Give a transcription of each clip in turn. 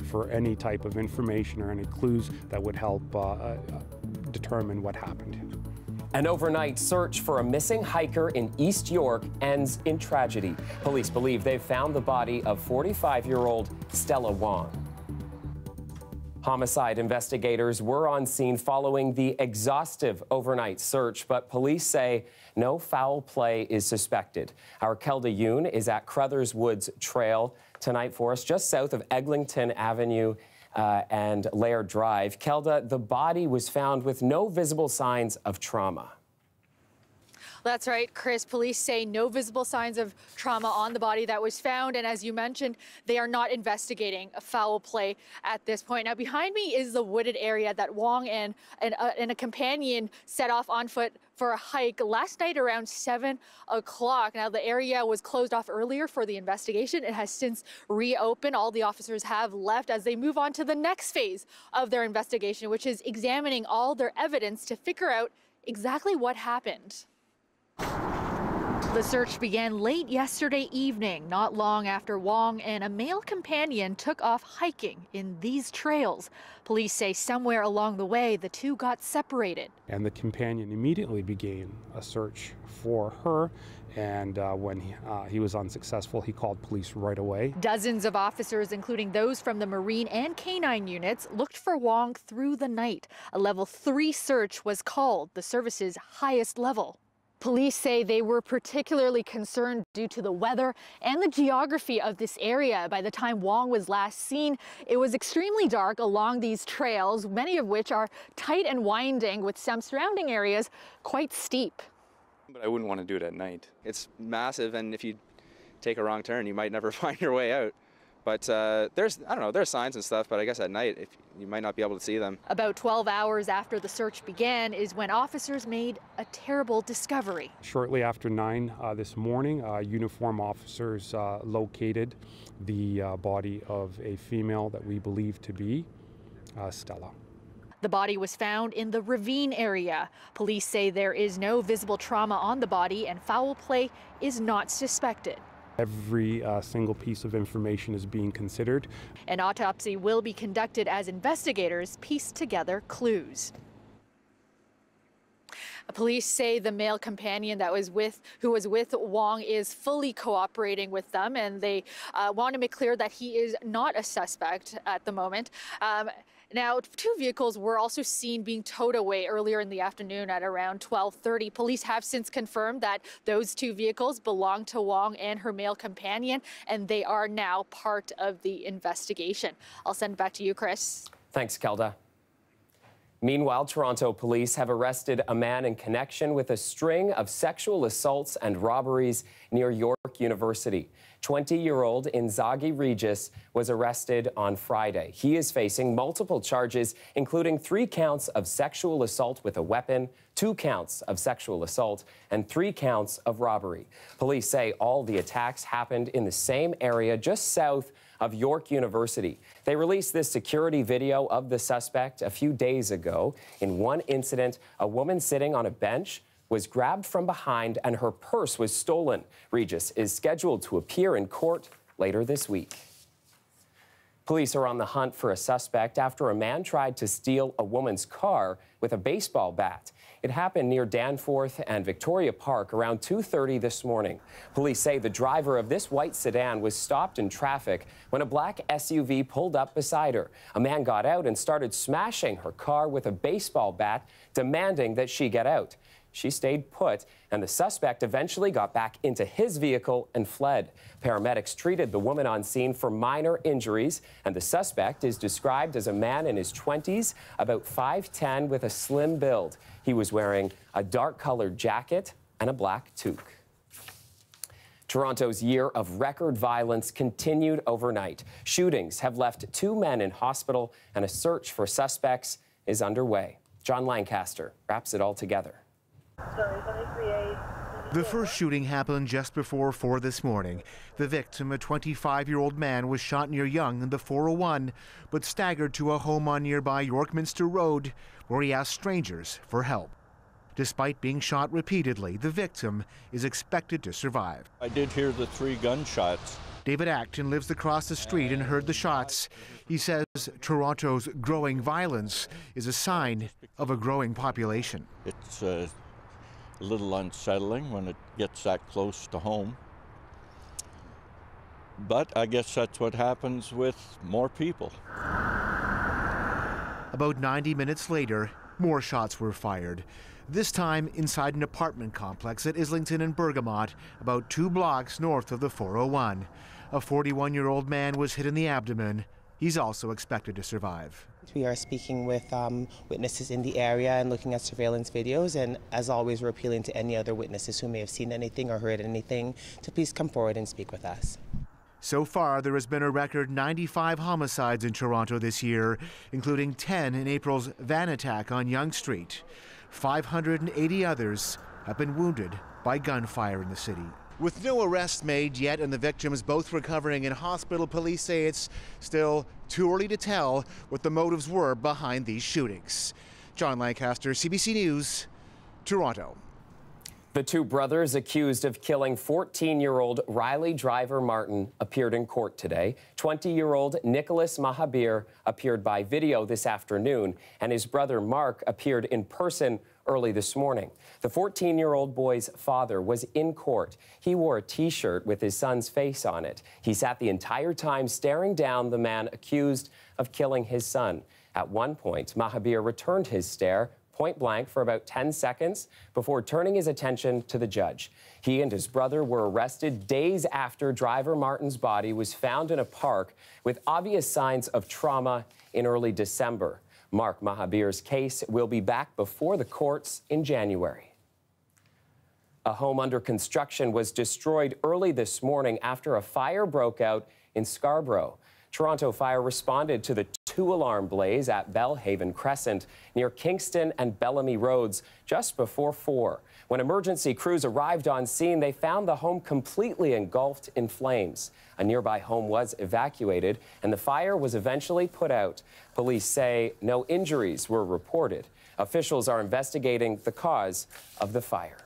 for any type of information or any clues that would help determine what happened. An overnight search for a missing hiker in East York ends in tragedy. Police believe they've found the body of 45-year-old Stella Wong. Homicide investigators were on scene following the exhaustive overnight search, but police say no foul play is suspected. Our Kelda Yoon is at Crothers Woods Trail tonight for us, just south of Eglinton Avenue and Laird Drive. Kelda, the body was found with no visible signs of trauma. That's right, Chris. Police say no visible signs of trauma on the body that was found. And as you mentioned, they are not investigating a foul play at this point. Now, behind me is the wooded area that Wong and a companion set off on foot for a hike last night around 7 o'clock. Now, the area was closed off earlier for the investigation. It has since reopened. All the officers have left as they move on to the next phase of their investigation, which is examining all their evidence to figure out exactly what happened. The search began late yesterday evening, not long after Wong and a male companion took off hiking in these trails. Police say somewhere along the way, the two got separated. And the companion immediately began a search for her. And when he was unsuccessful, he called police right away. Dozens of officers, including those from the Marine and Canine units, looked for Wong through the night. A level 3 search was called, the service's highest level. Police say they were particularly concerned due to the weather and the geography of this area. By the time Wong was last seen, it was extremely dark along these trails, many of which are tight and winding, with some surrounding areas quite steep. But I wouldn't want to do it at night. It's massive, and if you take a wrong turn, you might never find your way out. But there's signs and stuff, but I guess at night, you might not be able to see them. About 12 hours after the search began is when officers made a terrible discovery. Shortly after 9 this morning, uniform officers located the body of a female that we believe to be Stella. The body was found in the ravine area. Police say there is no visible trauma on the body and foul play is not suspected. Every single piece of information is being considered. An autopsy will be conducted as investigators piece together clues. Police say the male companion who was with Wong is fully cooperating with them, and they want to make clear that he is not a suspect at the moment. Now, 2 vehicles were also seen being towed away earlier in the afternoon at around 12:30. Police have since confirmed that those 2 vehicles belong to Wong and her male companion, and they are now part of the investigation. I'll send it back to you, Chris. Thanks, Kelda. Meanwhile, Toronto police have arrested a man in connection with a string of sexual assaults and robberies near York University. 20-year-old Inzaghi Regis was arrested on Friday. He is facing multiple charges, including 3 counts of sexual assault with a weapon, 2 counts of sexual assault, and 3 counts of robbery. Police say all the attacks happened in the same area just south of York University. They released this security video of the suspect a few days ago. In one incident, a woman sitting on a bench was grabbed from behind and her purse was stolen. Regis is scheduled to appear in court later this week. Police are on the hunt for a suspect after a man tried to steal a woman's car with a baseball bat. It happened near Danforth and Victoria Park around 2:30 this morning. Police say the driver of this white sedan was stopped in traffic when a black SUV pulled up beside her. A man got out and started smashing her car with a baseball bat, demanding that she get out. She stayed put, and the suspect eventually got back into his vehicle and fled. Paramedics treated the woman on scene for minor injuries, and the suspect is described as a man in his 20s, about 5'10", with a slim build. He was wearing a dark-colored jacket and a black toque. Toronto's year of record violence continued overnight. Shootings have left 2 men in hospital, and a search for suspects is underway. John Lancaster wraps it all together. The first shooting happened just before 4 this morning. The victim, a 25-year-old man, was shot near Yonge in the 401, but staggered to a home on nearby Yorkminster Road, where he asked strangers for help. Despite being shot repeatedly, the victim is expected to survive. I did hear the 3 gunshots. David Acton lives across the street and heard the shots. He says Toronto's growing violence is a sign of a growing population. It's a little unsettling when it gets that close to home. But I guess that's what happens with more people. About 90 minutes later, more shots were fired. This time inside an apartment complex at Islington and Bergamot, about 2 blocks north of the 401. A 41-year-old man was hit in the abdomen. He's also expected to survive. We are speaking with witnesses in the area and looking at surveillance videos, and as always, we're appealing to any other witnesses who may have seen anything or heard anything to please come forward and speak with us. So far, there has been a record 95 homicides in Toronto this year, including 10 in April's van attack on Yonge Street. 580 others have been wounded by gunfire in the city. With no arrests made yet and the victims both recovering in hospital, police say it's still too early to tell what the motives were behind these shootings. John Lancaster, CBC News, Toronto. The 2 brothers accused of killing 14-year-old Riley Driver Martin appeared in court today. 20-year-old Nicholas Mahabir appeared by video this afternoon, and his brother Mark appeared in person early this morning. The 14-year-old boy's father was in court. He wore a T-shirt with his son's face on it. He sat the entire time staring down the man accused of killing his son. At one point, Mahabir returned his stare point blank for about 10 seconds before turning his attention to the judge. He and his brother were arrested days after Driver Martin's body was found in a park with obvious signs of trauma in early December. Mark Mahabir's case will be back before the courts in January. A home under construction was destroyed early this morning after a fire broke out in Scarborough. Toronto Fire responded to the 2-alarm blaze at Bellhaven Crescent near Kingston and Bellamy Roads just before 4. When emergency crews arrived on scene, they found the home completely engulfed in flames. A nearby home was evacuated, and the fire was eventually put out. Police say no injuries were reported. Officials are investigating the cause of the fire.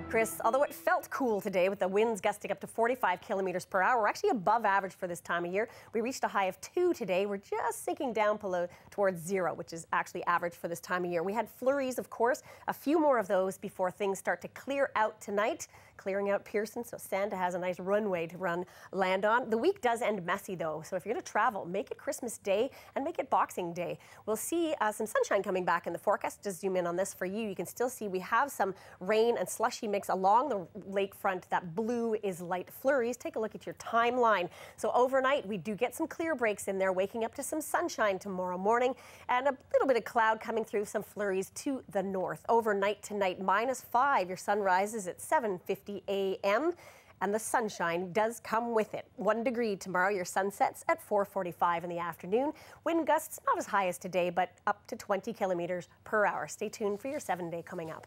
Chris, although it felt cool today with the winds gusting up to 45 kilometers per hour, we're actually above average for this time of year. We reached a high of 2 today. We're just sinking down below towards 0, which is actually average for this time of year. We had flurries, of course, a few more of those before things start to clear out tonight. Clearing out Pearson, so Santa has a nice runway to land on. The week does end messy, though, so if you're going to travel, make it Christmas Day and make it Boxing Day. We'll see some sunshine coming back in the forecast. Just zoom in on this for you. You can still see we have some rain and slushy mix along the lakefront. That blue is light flurries. Take a look at your timeline. So overnight, we do get some clear breaks in there, waking up to some sunshine tomorrow morning and a little bit of cloud coming through, some flurries to the north. Overnight tonight, -5. Your sun rises at 7:50 a.m. and the sunshine does come with it. 1 degree tomorrow. Your sun sets at 4:45 in the afternoon. Wind gusts not as high as today, but up to 20 kilometers per hour. Stay tuned for your 7-day coming up.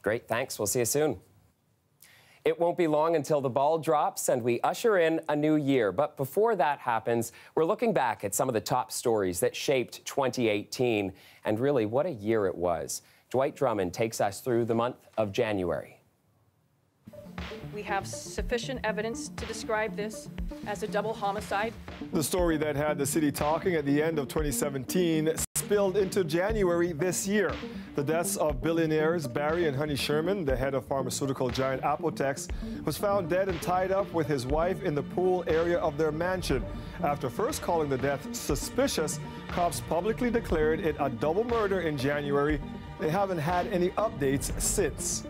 Great, thanks. We'll see you soon. It won't be long until the ball drops and we usher in a new year. But before that happens, we're looking back at some of the top stories that shaped 2018 and really what a year it was. Dwight Drummond takes us through the month of January. We have sufficient evidence to describe this as a double homicide. The story that had the city talking at the end of 2017 spilled into January this year. The deaths of billionaires Barry and Honey Sherman, the head of pharmaceutical giant Apotex, was found dead and tied up with his wife in the pool area of their mansion. After first calling the death suspicious, cops publicly declared it a double murder in January. They haven't had any updates since.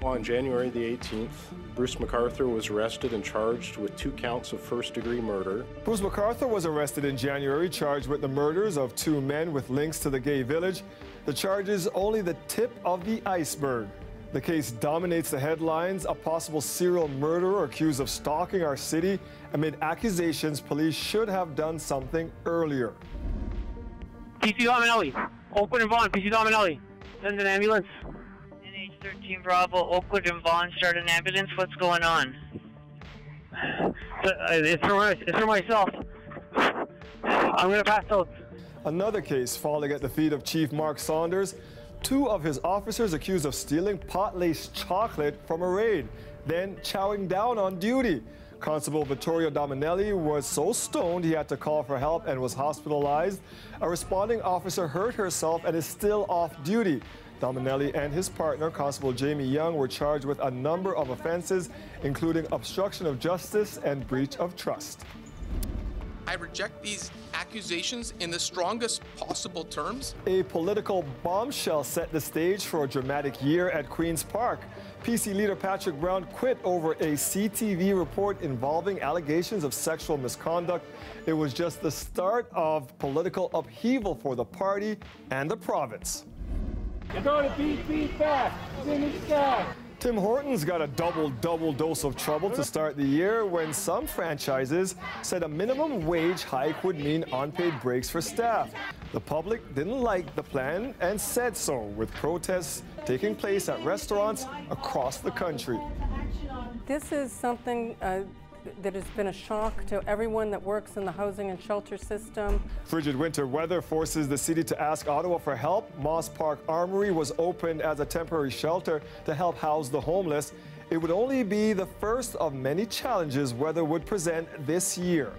On January the 18th, Bruce MacArthur was arrested and charged with 2 counts of first-degree murder. Bruce MacArthur was arrested in January, charged with the murders of 2 men with links to the gay village. The charge is only the tip of the iceberg. The case dominates the headlines, a possible serial murderer accused of stalking our city amid accusations police should have done something earlier. PC Dominelli, Oakwood and Vaughan, PC Dominelli, send an ambulance. 13 Bravo, Oakwood and Vaughan, start an ambulance. What's going on? It's for myself. I'm going to pass out. Another case falling at the feet of Chief Mark Saunders. 2 of his officers accused of stealing pot-laced chocolate from a raid, then chowing down on duty. Constable Vittorio Dominelli was so stoned he had to call for help and was hospitalized. A responding officer hurt herself and is still off duty. Dominelli and his partner, Constable Jamie Young, were charged with a number of offenses, including obstruction of justice and breach of trust. I reject these accusations in the strongest possible terms. A political bombshell set the stage for a dramatic year at Queen's Park. PC leader Patrick Brown quit over a CTV report involving allegations of sexual misconduct. It was just the start of political upheaval for the party and the province. You're going to beat back. It's in the sky. Tim Hortons got a double dose of trouble to start the year when some franchises said a minimum wage hike would mean unpaid breaks for staff. The public didn't like the plan and said so, with protests taking place at restaurants across the country. This is something that has been a shock to everyone that works in the housing and shelter system. Frigid winter weather forces the city to ask Ottawa for help. Moss Park Armory was opened as a temporary shelter to help house the homeless. It would only be the first of many challenges weather would present this year.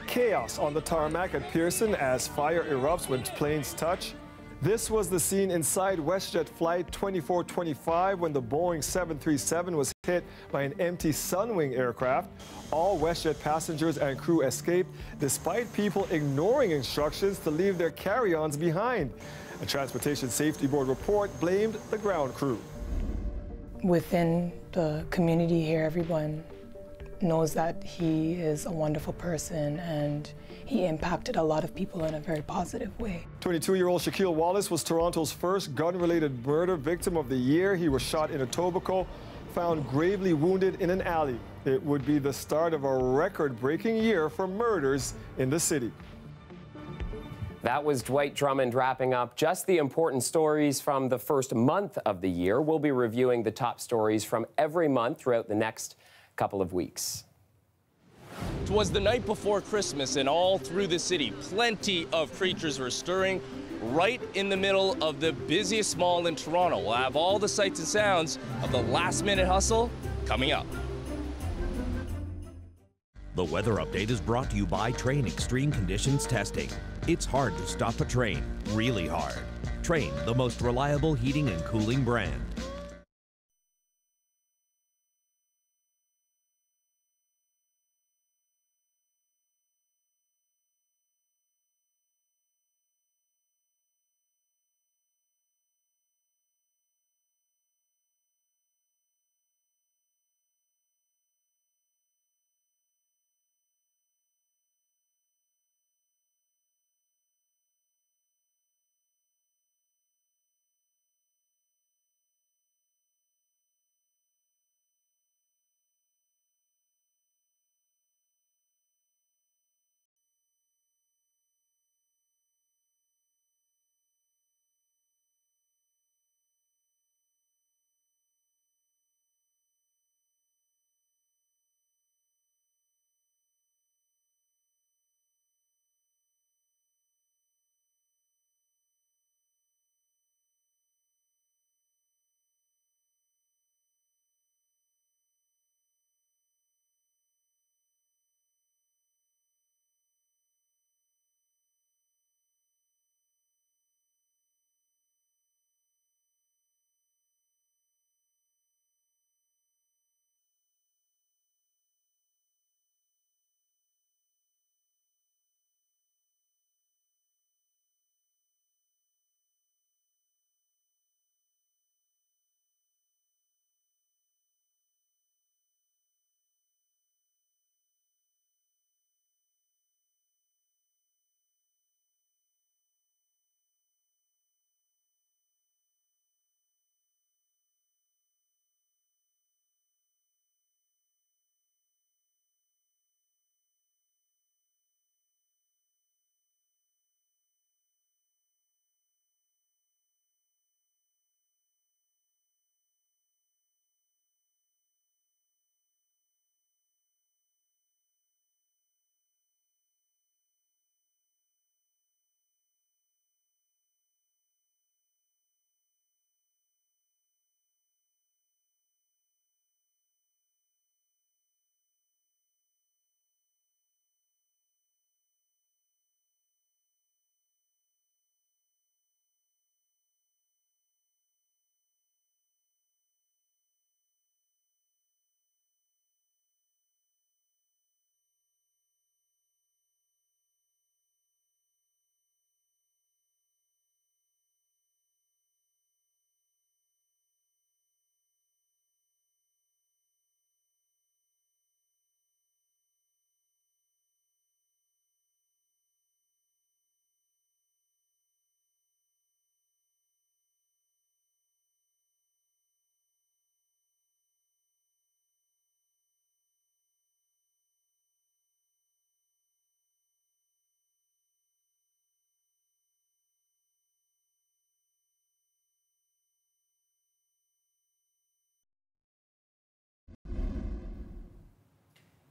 Chaos on the tarmac at Pearson as fire erupts when planes touch. This was the scene inside WestJet Flight 2425 when the Boeing 737 was hit by an empty Sunwing aircraft. All WestJet passengers and crew escaped despite people ignoring instructions to leave their carry-ons behind. A Transportation Safety Board report blamed the ground crew. Within the community here, everyone knows that he is a wonderful person and he impacted a lot of people in a very positive way. 22-year-old Shaquille Wallace was Toronto's first gun-related murder victim of the year. He was shot in Etobicoke, found gravely wounded in an alley. It would be the start of a record-breaking year for murders in the city. That was Dwight Drummond wrapping up just the important stories from the first month of the year. We'll be reviewing the top stories from every month throughout the next couple of weeks. 'Twas the night before Christmas, and all through the city, plenty of creatures were stirring right in the middle of the busiest mall in Toronto. We'll have all the sights and sounds of the last-minute hustle coming up. The weather update is brought to you by Train Extreme Conditions Testing. It's hard to stop a train, really hard. Train, the most reliable heating and cooling brand.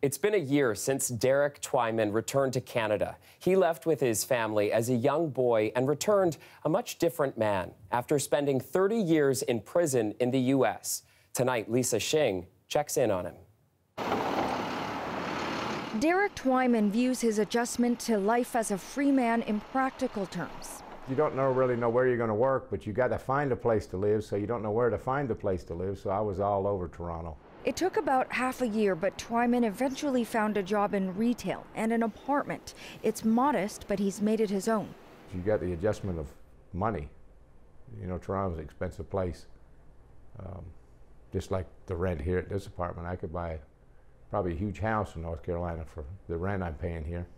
It's been a year since Derek Twyman returned to Canada. He left with his family as a young boy and returned a much different man after spending 30 years in prison in the U.S. Tonight, Lisa Shing checks in on him. Derek Twyman views his adjustment to life as a free man in practical terms. You don't really know where you're going to work, but you got to find a place to live, so you don't know where to find a place to live, so I was all over Toronto. It took about half a year, but Twyman eventually found a job in retail and an apartment. It's modest, but he's made it his own. You got the adjustment of money. You know, Toronto's an expensive place. Just like the rent here at this apartment, I could buy probably a huge house in North Carolina for the rent I'm paying here.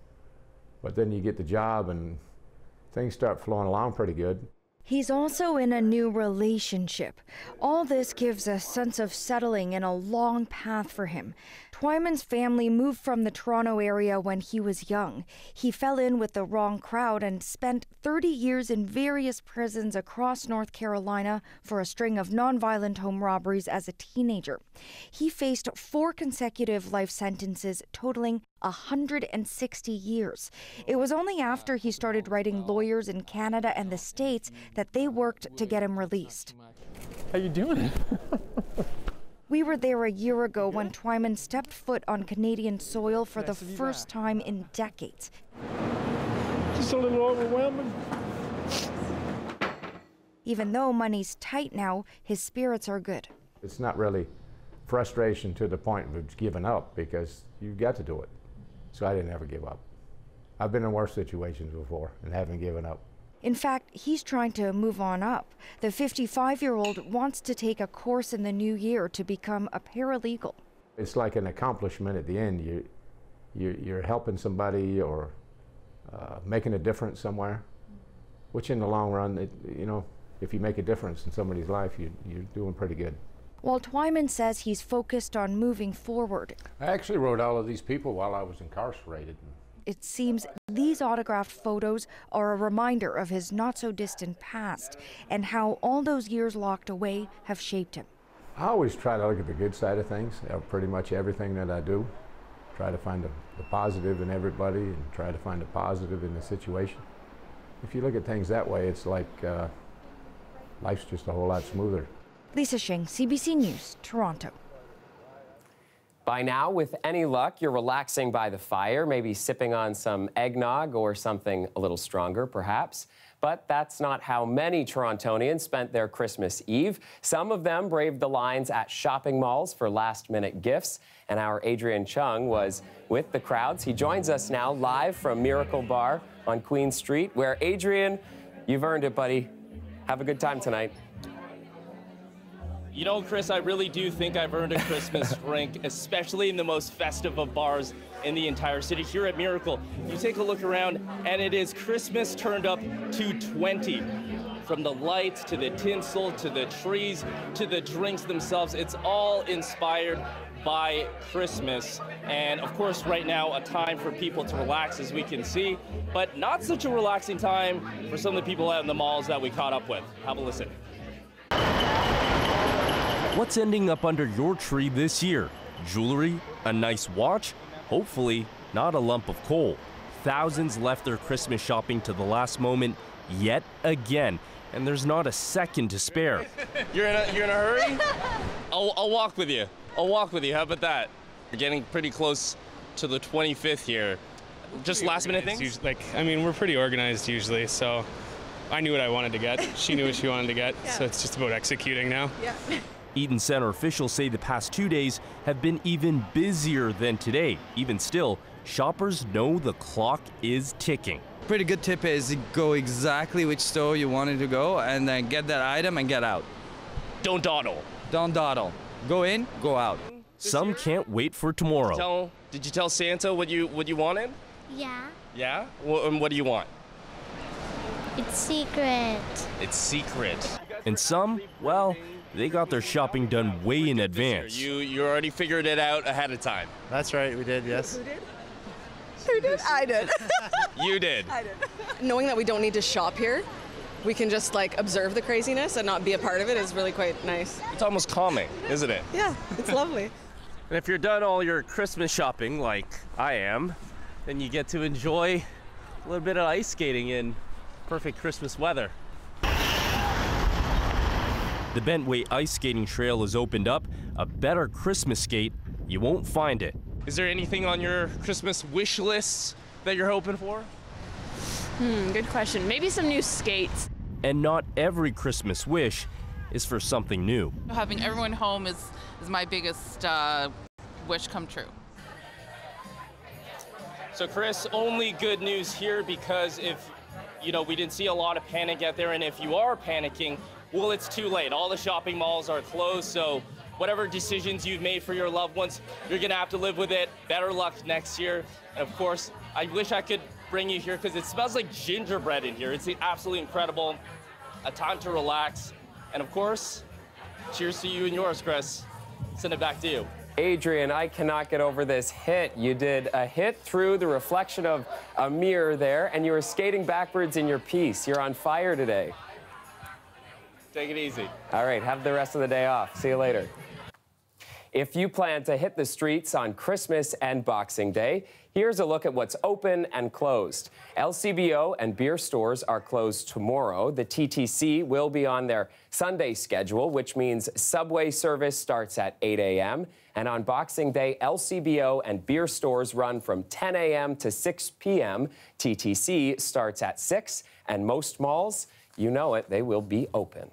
But then you get the job and things start flowing along pretty good. He's also in a new relationship. All this gives a sense of settling in a long path for him. Twyman's family moved from the Toronto area when he was young. He fell in with the wrong crowd and spent 30 years in various prisons across North Carolina for a string of nonviolent home robberies as a teenager. He faced 4 consecutive life sentences totaling 160 years. It was only after he started writing lawyers in Canada and the States that they worked to get him released. How you doing? We were there a year ago when Twyman stepped foot on Canadian soil for the first time in decades. Just a little overwhelming. Even though money's tight now, his spirits are good. It's not really frustration to the point of giving up, because you've got to do it. So I didn't ever give up. I've been in worse situations before and haven't given up. In fact, he's trying to move on up. The 55-year-old wants to take a course in the new year to become a paralegal. It's like an accomplishment at the end. You're helping somebody or making a difference somewhere, which in the long run, you know, if you make a difference in somebody's life, you're doing pretty good. While Twyman says he's focused on moving forward, I actually wrote all of these people while I was incarcerated. it seems these autographed photos are a reminder of his not-so-distant past and how all those years locked away have shaped him. I always try to look at the good side of things, pretty much everything that I do. Try to find the positive in everybody and try to find the positive in the situation. If you look at things that way, it's like life's just a whole lot smoother. Lisa Shing, CBC News, Toronto. By now, with any luck, you're relaxing by the fire, maybe sipping on some eggnog or something a little stronger, perhaps. But that's not how many Torontonians spent their Christmas Eve. Some of them braved the lines at shopping malls for last-minute gifts. And our Adrian Chung was with the crowds. He joins us now live from Miracle Bar on Queen Street, where, Adrian, you've earned it, buddy. Have a good time tonight. You know, Chris, I really do think I've earned a Christmas drink, especially in the most festive of bars in the entire city. Here at Miracle, you take a look around, and it is Christmas turned up to 20. From the lights, to the tinsel, to the trees, to the drinks themselves, it's all inspired by Christmas. And of course, right now, a time for people to relax, as we can see, but not such a relaxing time for some of the people out in the malls that we caught up with. Have a listen. What's ending up under your tree this year? Jewelry? A nice watch? Hopefully not a lump of coal. Thousands left their Christmas shopping to the last moment yet again, and there's not a second to spare. You're in a hurry? I'll walk with you. I'll walk with you. How about that? We're getting pretty close to the 25th here. Just last minute things? We're pretty organized usually, so I knew what I wanted to get. She knew what she wanted to get, so it's just about executing now. Yeah. Eaton Center officials say the past 2 days have been even busier than today. Even still, shoppers know the clock is ticking. Pretty good tip is go exactly which store you wanted to go and then get that item and get out. Don't dawdle. Don't dawdle. Go in, go out. Some can't wait for tomorrow. Did you tell Santa what you wanted? Yeah. Yeah? And what do you want? It's secret. It's secret. And some, well, they got their shopping done way in advance. You already figured it out ahead of time. That's right, we did, yes. Who did? Who did? I did. You did. I did. Knowing that we don't need to shop here, we can just observe the craziness and not be a part of it is really quite nice. It's almost calming, isn't it? Yeah, it's lovely. And if you're done all your Christmas shopping, like I am, then you get to enjoy a little bit of ice skating in perfect Christmas weather. The Bentway Ice Skating Trail has opened up. A better Christmas skate, you won't find it. Is there anything on your Christmas wish list that you're hoping for? Good question. Maybe some new skates. And not every Christmas wish is for something new. Having everyone home is my biggest wish come true. So Chris, only good news here, because if, we didn't see a lot of panic out there, and if you are panicking, well, it's too late. All the shopping malls are closed, so whatever decisions you've made for your loved ones, you're gonna have to live with it. Better luck next year. And of course, I wish I could bring you here because it smells like gingerbread in here. It's absolutely incredible. A time to relax. And of course, cheers to you and yours, Chris. Send it back to you. Adrian, I cannot get over this hit. You did a hit through the reflection of a mirror there, and you were skating backwards in your piece. You're on fire today. Take it easy. All right, have the rest of the day off. See you later. If you plan to hit the streets on Christmas and Boxing Day, here's a look at what's open and closed. LCBO and beer stores are closed tomorrow. The TTC will be on their Sunday schedule, which means subway service starts at 8 a.m. And on Boxing Day, LCBO and beer stores run from 10 a.m. to 6 p.m. TTC starts at 6, and most malls, you know it, they will be open.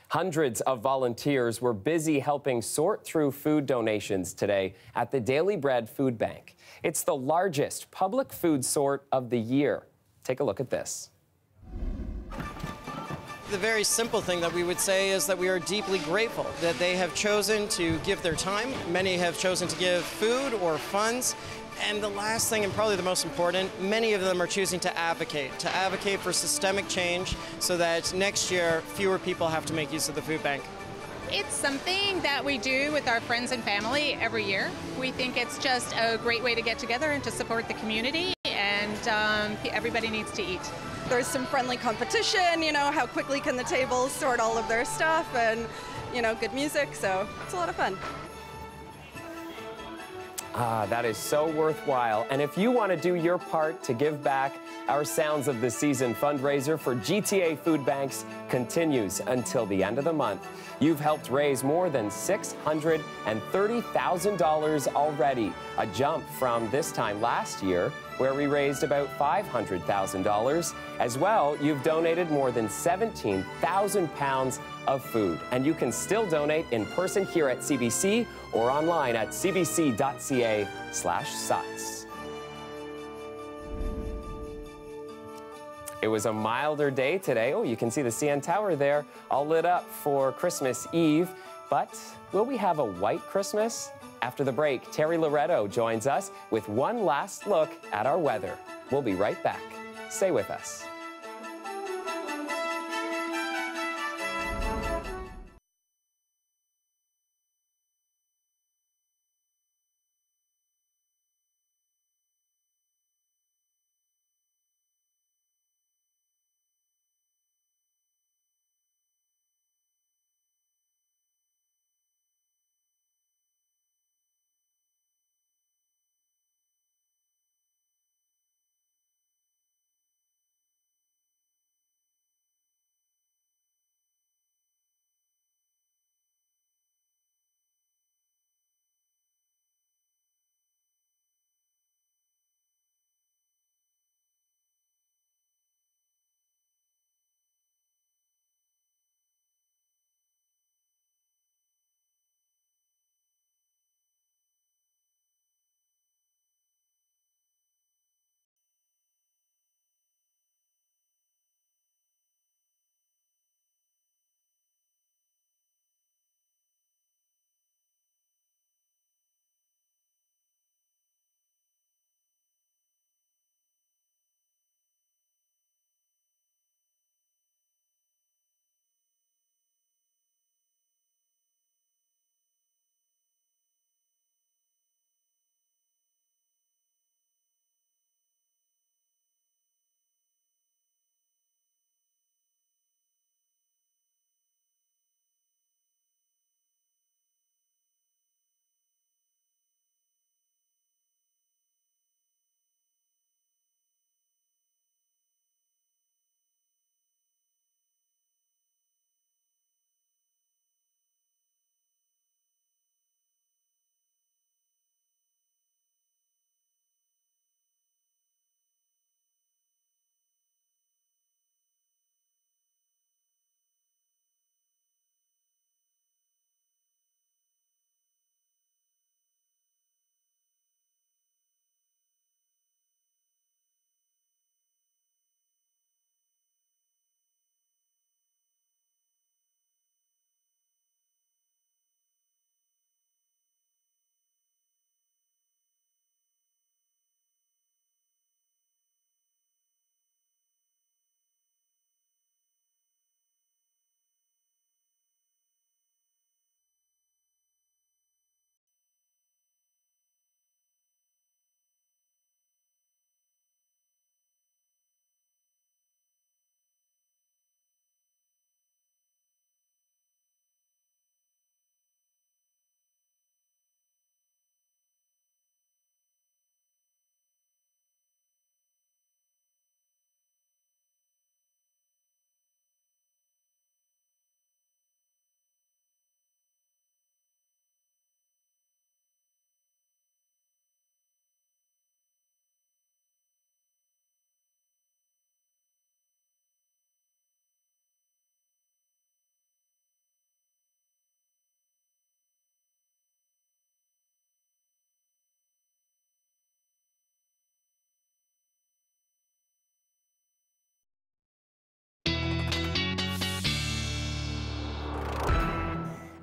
Hundreds of volunteers were busy helping sort through food donations today at the Daily Bread Food Bank. It's the largest public food sort of the year. Take a look at this. The very simple thing that we would say is that we are deeply grateful that they have chosen to give their time. Many have chosen to give food or funds. And the last thing, and probably the most important, many of them are choosing to advocate for systemic change so that next year fewer people have to make use of the food bank. It's something that we do with our friends and family every year. We think it's just a great way to get together and to support the community, and everybody needs to eat. There's some friendly competition, how quickly can the tables sort all of their stuff, and, good music, so it's a lot of fun. That is so worthwhile. And if you want to do your part to give back, our Sounds of the Season fundraiser for GTA Food Banks continues until the end of the month. You've helped raise more than $630,000 already, a jump from this time last year, where we raised about $500,000. As well, you've donated more than 17,000 pounds of food. And you can still donate in person here at CBC or online at cbc.ca/SOTS. It was a milder day today. Oh, you can see the CN Tower there, all lit up for Christmas Eve. But will we have a white Christmas? After the break, Terry Loretto joins us with one last look at our weather. We'll be right back. Stay with us.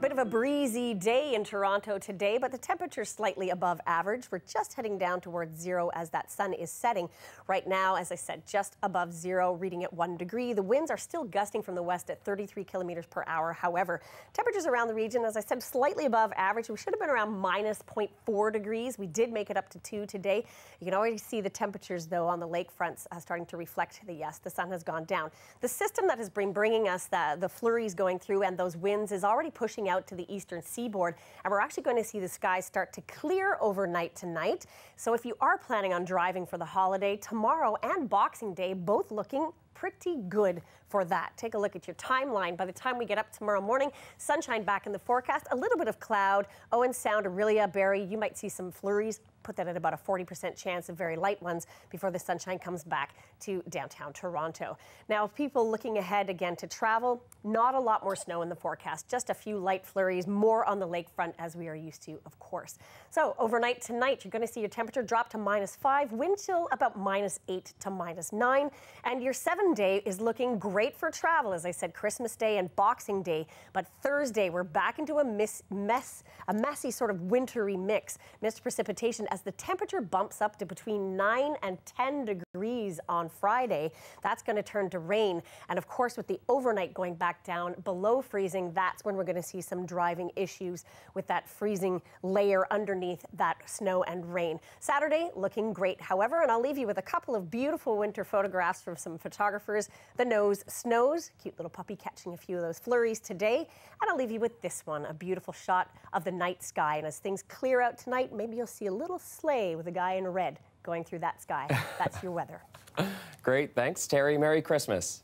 bit of a breezy day in Toronto today, but the temperature's slightly above average. We're just heading down towards zero as that sun is setting. Right now, as I said, just above zero, reading at 1 degree. The winds are still gusting from the west at 33 kilometers per hour. However, temperatures around the region, as I said, slightly above average. We should have been around minus 0.4 degrees. We did make it up to 2 today. You can already see the temperatures, though, on the lakefronts starting to reflect the sun has gone down. The system that has been bringing us the flurries going through and those winds is already pushing out to the eastern seaboard, and we're actually going to see the skies start to clear overnight tonight. So if you are planning on driving for the holiday, tomorrow and Boxing Day both looking pretty good for that. Take a look at your timeline. By the time we get up tomorrow morning, sunshine back in the forecast, a little bit of cloud. Owen Sound, Aurelia, Barrie, you might see some flurries. Put that at about a 40% chance of very light ones before the sunshine comes back to downtown Toronto. Now, if people looking ahead again to travel, not a lot more snow in the forecast, just a few light flurries, more on the lakefront as we are used to, of course. So overnight tonight, you're going to see your temperature drop to -5, wind chill about -8 to -9, and your 7-day is looking great for travel. As I said, Christmas Day and Boxing Day, but Thursday we're back into a messy sort of wintry mix. Mist precipitation as the temperature bumps up to between 9 and 10 degrees on Friday. That's going to turn to rain. And of course, with the overnight going back down below freezing, that's when we're going to see some driving issues with that freezing layer underneath that snow and rain. Saturday looking great, however, and I'll leave you with a couple of beautiful winter photographs from some photographers. The nose snows, cute little puppy catching a few of those flurries today. And I'll leave you with this one, a beautiful shot of the night sky. And as things clear out tonight, maybe you'll see a little sleigh with a guy in red going through that sky. That's your weather. Great. Thanks, Terry. Merry Christmas.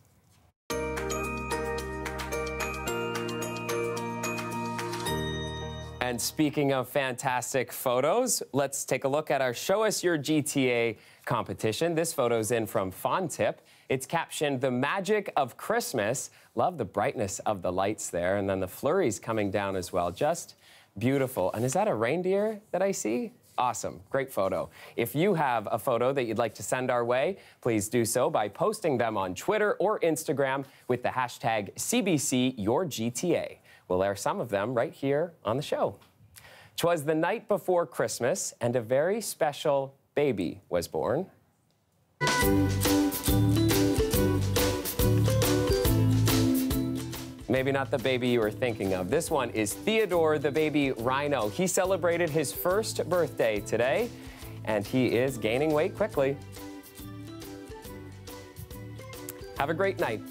And speaking of fantastic photos, let's take a look at our Show Us Your GTA competition. This photo's in from FonTip. It's captioned, "The Magic of Christmas." Love the brightness of the lights there, and then the flurries coming down as well. Just beautiful. And is that a reindeer that I see? Awesome. Great photo. If you have a photo that you'd like to send our way, please do so by posting them on Twitter or Instagram with the hashtag CBCYourGTA. We'll air some of them right here on the show. 'Twas the night before Christmas, and a very special baby was born. Maybe not the baby you were thinking of. This one is Theodore the baby rhino. He celebrated his first birthday today, and he is gaining weight quickly. Have a great night.